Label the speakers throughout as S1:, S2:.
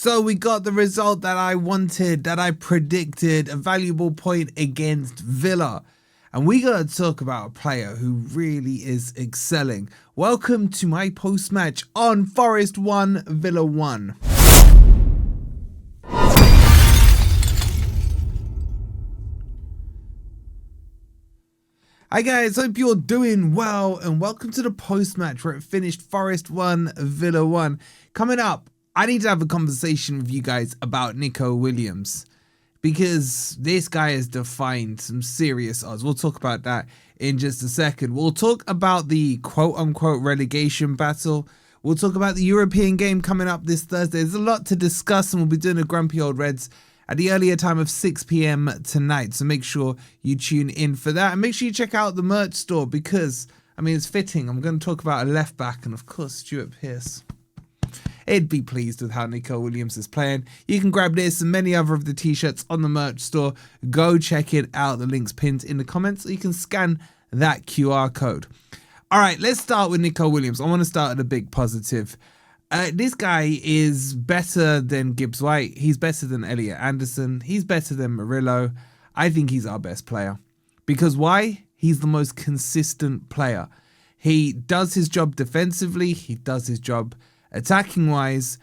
S1: So we got the result that I wanted, that I predicted, a valuable point against Villa. And we got to talk about a player who really is excelling. Welcome to my post-match on Forest 1, Villa 1. Hi guys, hope you're doing well and welcome to the post-match where it finished Forest 1, Villa 1. Coming up, I need to have a conversation with you guys about Nico Williams because this guy has defined some serious odds. We'll talk about that in just a second. We'll talk about the quote-unquote relegation battle. We'll talk about the European game coming up this Thursday. There's a lot to discuss and we'll be doing a Grumpy Old Reds at the earlier time of 6 p.m. tonight. So make sure you tune in for that. And make sure you check out the merch store because, I mean, it's fitting. I'm going to talk about a left back and, of course, Stuart Pearce. He'd be pleased with how Nico Williams is playing. You can grab this and many other of the t-shirts on the merch store. Go check it out. The link's pinned in the comments. So you can scan that QR code. All right, let's start with Nico Williams. I want to start at a big positive. This guy is better than Gibbs White. He's better than Elliot Anderson. He's better than Merillo. I think he's our best player. Because why? He's the most consistent player. He does his job defensively. He does his job attacking wise.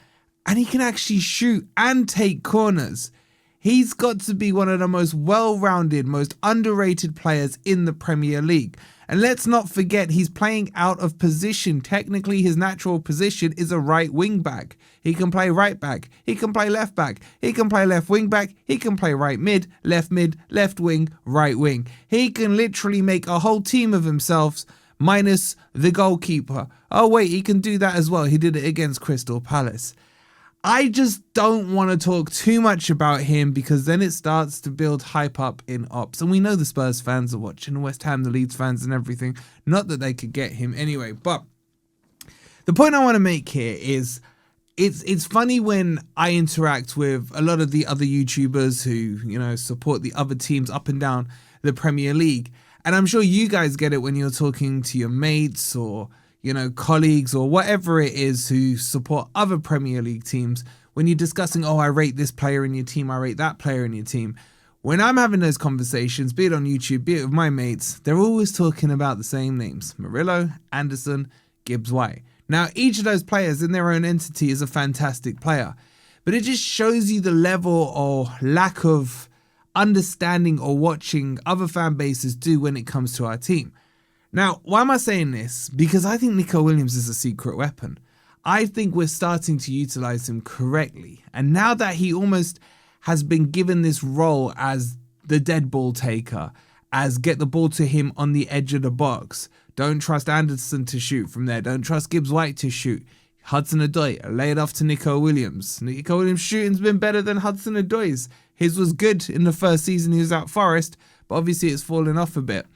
S1: And he can actually shoot and take corners. He's got to be one of the most well-rounded, most underrated players in the Premier League. And let's not forget, he's playing out of position. Technically, his natural position is a right wing back. He can play right back. He can play left back. He can play left wing back. He can play right mid, left wing, right wing. He can literally make a whole team of himself minus the goalkeeper. Oh, wait, he can do that as well. He did it against Crystal Palace. I just don't want to talk too much about him because then it starts to build hype up in ops. And we know the Spurs fans are watching, West Ham, the Leeds fans and everything. Not that they could get him anyway. But the point I want to make here is it's funny when I interact with a lot of the other YouTubers who, you know, support the other teams up and down the Premier League. And I'm sure you guys get it when you're talking to your mates or, you know, colleagues or whatever it is who support other Premier League teams. When you're discussing, oh, I rate this player in your team, I rate that player in your team. When I'm having those conversations, be it on YouTube, be it with my mates, they're always talking about the same names. Murillo, Anderson, Gibbs White. Now, each of those players in their own entity is a fantastic player. But it just shows you the level or lack of understanding or watching other fan bases do when it comes to our team. Now, why am I saying this? Because I think Nico Williams is a secret weapon. I think we're starting to utilize him correctly. And now that he almost has been given this role as the dead ball taker, as get the ball to him on the edge of the box. Don't trust Anderson to shoot from there. Don't trust Gibbs White to shoot. Hudson-Odoi, lay it off to Nico Williams. Nico Williams' shooting's been better than Hudson-Odoi's. His was good in the first season he was at Forest, but obviously it's fallen off a bit.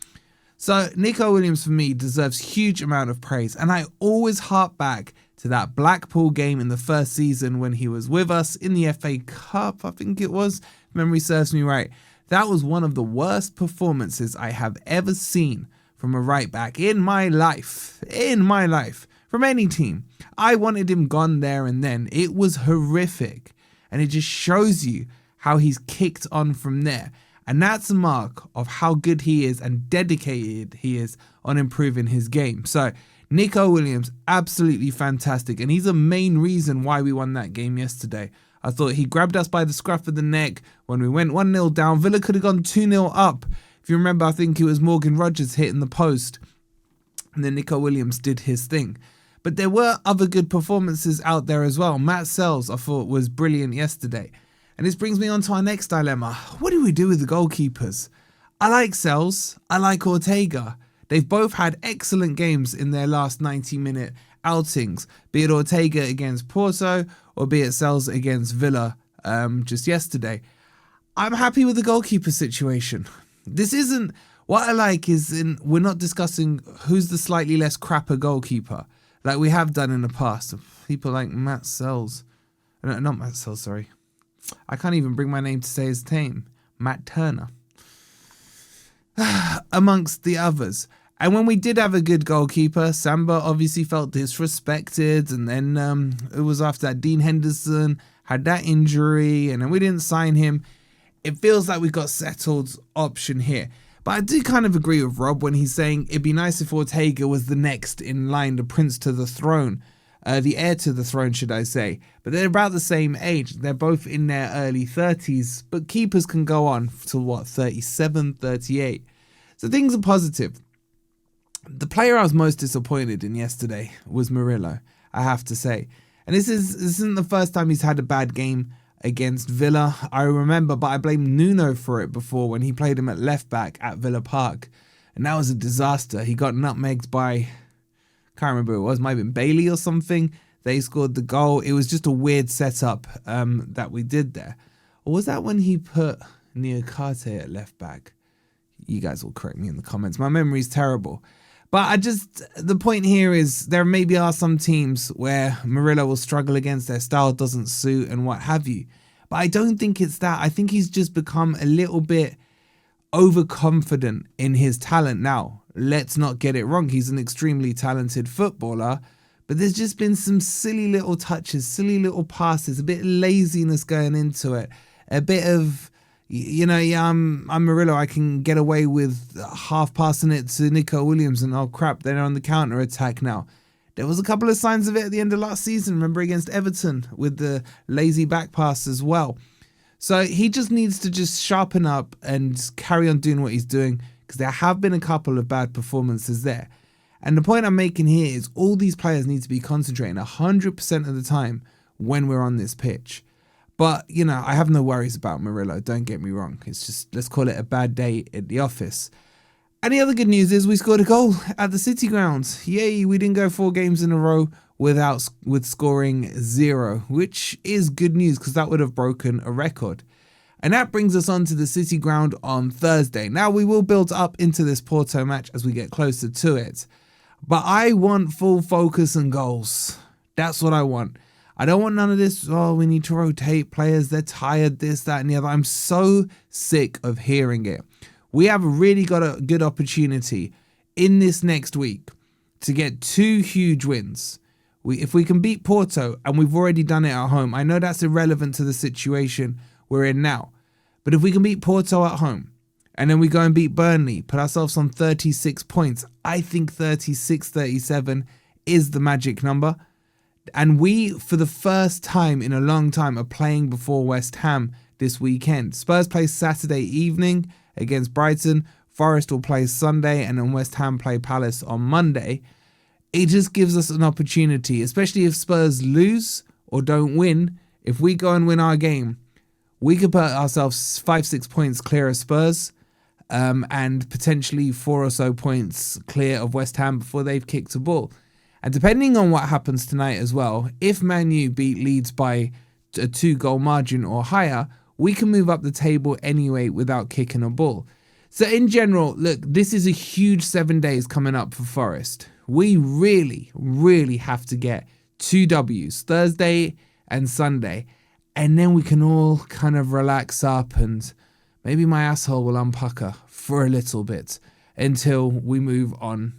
S1: So Nico Williams for me deserves huge amount of praise, and I always harp back to that Blackpool game in the first season when he was with us in the FA Cup, I think it was, if memory serves me right. That was one of the worst performances I have ever seen from a right back in my life, from any team. I wanted him gone there and then. It was horrific, and it just shows you how he's kicked on from there. And that's a mark of how good he is and dedicated he is on improving his game. So Nico Williams, absolutely fantastic. And he's a main reason why we won that game yesterday. I thought he grabbed us by the scruff of the neck when we went 1-0 down. Villa could have gone 2-0 up. If you remember, I think it was Morgan Rogers hitting the post. And then Nico Williams did his thing. But there were other good performances out there as well. Matz Sels, I thought, was brilliant yesterday. And this brings me on to our next dilemma. What do we do with the goalkeepers? I like Sels. I like Ortega. They've both had excellent games in their last 90-minute outings, be it Ortega against Porto or be it Sels against Villa just yesterday. I'm happy with the goalkeeper situation. This isn't... What I like is we're not discussing who's the slightly less crapper goalkeeper like we have done in the past. People like Matz Sels. No, not Matz Sels, sorry. I can't even bring my name to say his name. Matt Turner. Amongst the others. And when we did have a good goalkeeper, Samba obviously felt disrespected. And then it was after that Dean Henderson had that injury and then we didn't sign him. It feels like we got settled option here. But I do kind of agree with Rob when he's saying it'd be nice if Ortega was the next in line, the prince to the throne. The heir to the throne, should I say. But they're about the same age. They're both in their early 30s. But keepers can go on to what, 37, 38. So things are positive. The player I was most disappointed in yesterday was Merillo, I have to say. And this isn't the first time he's had a bad game against Villa. I remember, but I blamed Nuno for it before when he played him at left back at Villa Park. And that was a disaster. He got nutmegged by, can't remember who it was, might have been Bailey or something. They scored the goal. It was just a weird setup that we did there. Or was that when he put Niakate at left back? You guys will correct me in the comments. My memory's terrible. But the point here is there maybe are some teams where Murillo will struggle against, their style doesn't suit and what have you. But I don't think it's that. I think he's just become a little bit overconfident in his talent now. Let's not get it wrong. He's an extremely talented footballer. But there's just been some silly little touches, silly little passes, a bit of laziness going into it. A bit of, I'm Murillo, I can get away with half passing it to Neco Williams and oh crap, they're on the counter attack now. There was a couple of signs of it at the end of last season, remember against Everton with the lazy back pass as well. So he just needs to just sharpen up and carry on doing what he's doing because there have been a couple of bad performances there. And the point I'm making here is all these players need to be concentrating 100% of the time when we're on this pitch. But, I have no worries about Merillo, don't get me wrong. It's just, let's call it a bad day at the office. And the other good news is we scored a goal at the City ground. Yay, we didn't go 4 games in a row with scoring 0, which is good news because that would have broken a record. And that brings us on to the City ground on Thursday. Now, we will build up into this Porto match as we get closer to it. But I want full focus and goals. That's what I want. I don't want none of this, we need to rotate players, they're tired, this, that, and the other. I'm so sick of hearing it. We have really got a good opportunity in this next week to get 2 huge wins. If we can beat Porto, and we've already done it at home, I know that's irrelevant to the situation we're in now. But if we can beat Porto at home, and then we go and beat Burnley, put ourselves on 36 points, I think 36, 37 is the magic number. And we, for the first time in a long time, are playing before West Ham this weekend. Spurs play Saturday evening against Brighton. Forest will play Sunday and then West Ham play Palace on Monday. It just gives us an opportunity, especially if Spurs lose or don't win. If we go and win our game, we could put ourselves 5-6 points clear of Spurs and potentially 4 or so points clear of West Ham before they've kicked a ball. And depending on what happens tonight as well, if Man U beat Leeds by a 2-goal margin or higher, we can move up the table anyway without kicking a ball. So in general, look, this is a huge 7 days coming up for Forest. We really, really have to get 2 Ws, Thursday and Sunday, and then we can all kind of relax up and maybe my asshole will unpucker for a little bit until we move on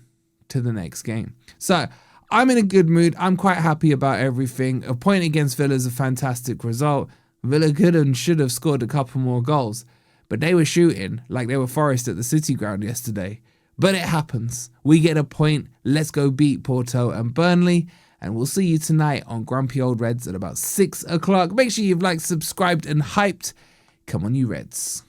S1: to the next game. So I'm in a good mood. I'm quite happy about everything. A point against Villa is a fantastic result. Villa could and should have scored a couple more goals, but they were shooting like they were Forest at the City ground yesterday. But it happens. We get a point. Let's go beat Porto and Burnley. And we'll see you tonight on Grumpy Old Reds at about 6 o'clock. Make sure you've liked, subscribed and hyped. Come on, you Reds.